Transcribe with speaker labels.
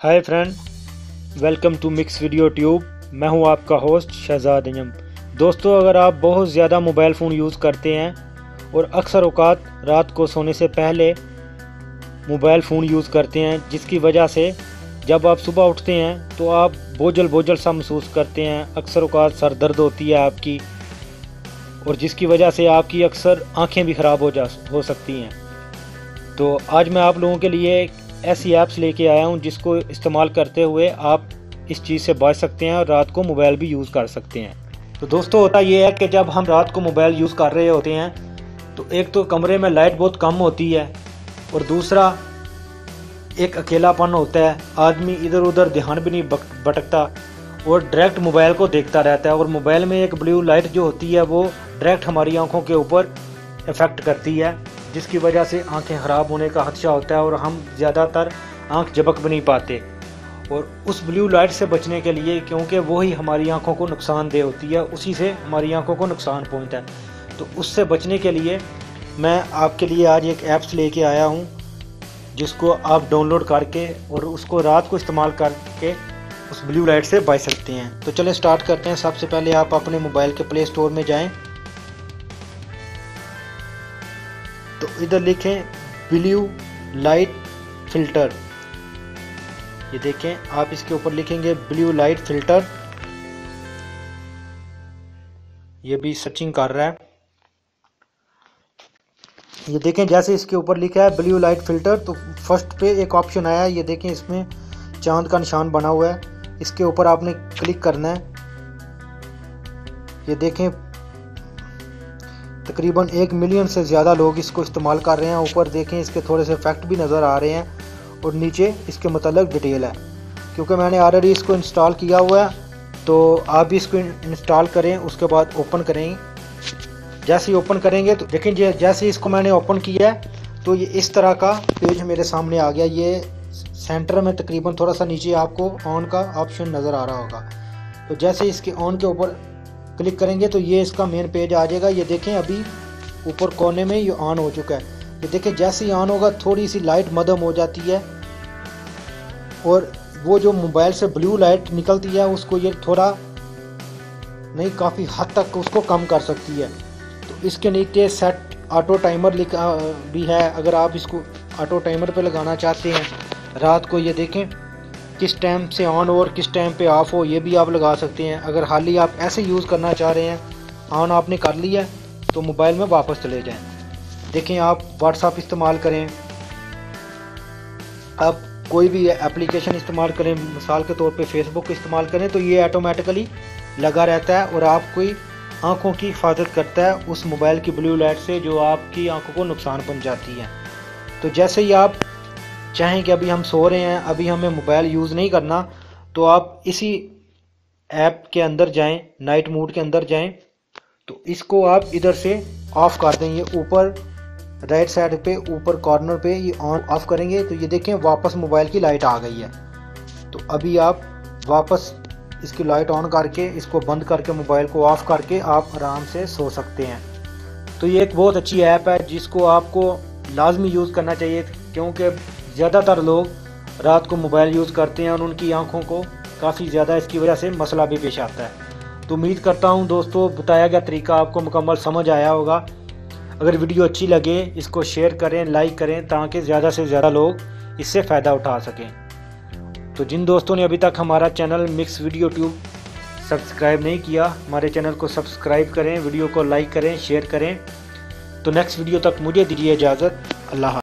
Speaker 1: Hi friend, welcome to Mix Video Tube. मैं हूं आपका होस्ट शहजाद अंजम। दोस्तों, अगर आप बहुत ज़्यादा मोबाइल फ़ोन यूज़ करते हैं और अक्सर औक़ात रात को सोने से पहले मोबाइल फ़ोन यूज़ करते हैं, जिसकी वजह से जब आप सुबह उठते हैं तो आप बोझल बोझल सा महसूस करते हैं। अक्सर औक़ात सर दर्द होती है आपकी, और जिसकी वजह से आपकी अक्सर आँखें भी ख़राब हो सकती हैं। तो आज मैं आप लोगों के लिए ऐसी ऐप्स लेके आया हूं जिसको इस्तेमाल करते हुए आप इस चीज़ से बच सकते हैं और रात को मोबाइल भी यूज़ कर सकते हैं। तो दोस्तों, होता ये है कि जब हम रात को मोबाइल यूज़ कर रहे होते हैं तो एक तो कमरे में लाइट बहुत कम होती है, और दूसरा एक अकेलापन होता है। आदमी इधर उधर ध्यान भी नहीं भटकता और डायरेक्ट मोबाइल को देखता रहता है। और मोबाइल में एक ब्लू लाइट जो होती है वो डायरेक्ट हमारी आँखों के ऊपर इफ़ेक्ट करती है, जिसकी वजह से आंखें ख़राब होने का खदशा होता है और हम ज़्यादातर आंख झपक भी नहीं पाते। और उस ब्लू लाइट से बचने के लिए, क्योंकि वही हमारी आंखों को नुकसानदेह होती है, उसी से हमारी आंखों को नुकसान पहुंचता है, तो उससे बचने के लिए मैं आपके लिए आज एक ऐप्स लेके आया हूं जिसको आप डाउनलोड करके और उसको रात को इस्तेमाल करके उस ब्लू लाइट से बच सकते हैं। तो चलें स्टार्ट करते हैं। सबसे पहले आप अपने मोबाइल के प्ले स्टोर में जाएँ, तो इधर लिखें ब्लू लाइट फ़िल्टर। ये देखें, आप इसके ऊपर लिखेंगे ब्लू लाइट फ़िल्टर। ये भी सर्चिंग कर रहा है। ये देखें, जैसे इसके ऊपर लिखा है ब्लू लाइट फ़िल्टर, तो फर्स्ट पे एक ऑप्शन आया है। ये देखें, इसमें चांद का निशान बना हुआ है, इसके ऊपर आपने क्लिक करना है। ये देखें, तकरीबन 1 मिलियन से ज़्यादा लोग इसको इस्तेमाल कर रहे हैं। ऊपर देखें, इसके थोड़े से फैक्ट भी नज़र आ रहे हैं और नीचे इसके मतलब डिटेल है। क्योंकि मैंने ऑलरेडी इसको इंस्टॉल किया हुआ है, तो आप भी इसको इंस्टॉल करें, उसके बाद ओपन करें। जैसे ही ओपन करेंगे तो देखें, जैसे इसको मैंने ओपन किया है तो ये इस तरह का पेज मेरे सामने आ गया। ये सेंटर में तकरीबन थोड़ा सा नीचे आपको ऑन का ऑप्शन नज़र आ रहा होगा। तो जैसे इसके ऑन के ऊपर क्लिक करेंगे तो ये इसका मेन पेज आ जाएगा। ये देखें, अभी ऊपर कोने में ये ऑन हो चुका है। ये देखें, जैसे ही ऑन होगा थोड़ी सी लाइट मध्यम हो जाती है, और वो जो मोबाइल से ब्लू लाइट निकलती है उसको ये थोड़ा नहीं, काफ़ी हद तक उसको कम कर सकती है। तो इसके नीचे सेट ऑटो टाइमर लिखा भी है। अगर आप इसको ऑटो टाइमर पे लगाना चाहते हैं रात को, ये देखें किस टाइम से ऑन हो और किस टाइम पे ऑफ हो, ये भी आप लगा सकते हैं। अगर हाल ही आप ऐसे यूज़ करना चाह रहे हैं, ऑन आपने कर लिया तो मोबाइल में वापस चले जाएं। देखें, आप व्हाट्सएप इस्तेमाल करें, आप कोई भी एप्लीकेशन इस्तेमाल करें, मिसाल के तौर पे फेसबुक इस्तेमाल करें, तो ये ऑटोमेटिकली लगा रहता है और आपकी आँखों की हिफाजत करता है उस मोबाइल की ब्लू लाइट से जो आपकी आँखों को नुकसान पहुँचाती है। तो जैसे ही आप चाहें कि अभी हम सो रहे हैं, अभी हमें मोबाइल यूज़ नहीं करना, तो आप इसी ऐप के अंदर जाएं, नाइट मोड के अंदर जाएं, तो इसको आप इधर से ऑफ़ कर दें। ये ऊपर राइट साइड पे ऊपर कॉर्नर पे ये ऑन ऑफ़ करेंगे तो ये देखें, वापस मोबाइल की लाइट आ गई है। तो अभी आप वापस इसकी लाइट ऑन करके इसको बंद करके मोबाइल को ऑफ़ करके आप आराम से सो सकते हैं। तो ये एक बहुत अच्छी ऐप है जिसको आपको लाजमी यूज़ करना चाहिए, क्योंकि ज़्यादातर लोग रात को मोबाइल यूज़ करते हैं और उनकी आंखों को काफ़ी ज़्यादा इसकी वजह से मसला भी पेश आता है। तो उम्मीद करता हूं दोस्तों, बताया गया तरीका आपको मुकम्मल समझ आया होगा। अगर वीडियो अच्छी लगे, इसको शेयर करें, लाइक करें, ताकि ज़्यादा से ज़्यादा लोग इससे फ़ायदा उठा सकें। तो जिन दोस्तों ने अभी तक हमारा channel mix Video tube subscribe नहीं किया, हमारे चैनल को सब्सक्राइब करें, वीडियो को लाइक करें, शेयर करें। तो नेक्स्ट वीडियो तक मुझे दीजिए इजाज़त। अल्लाह।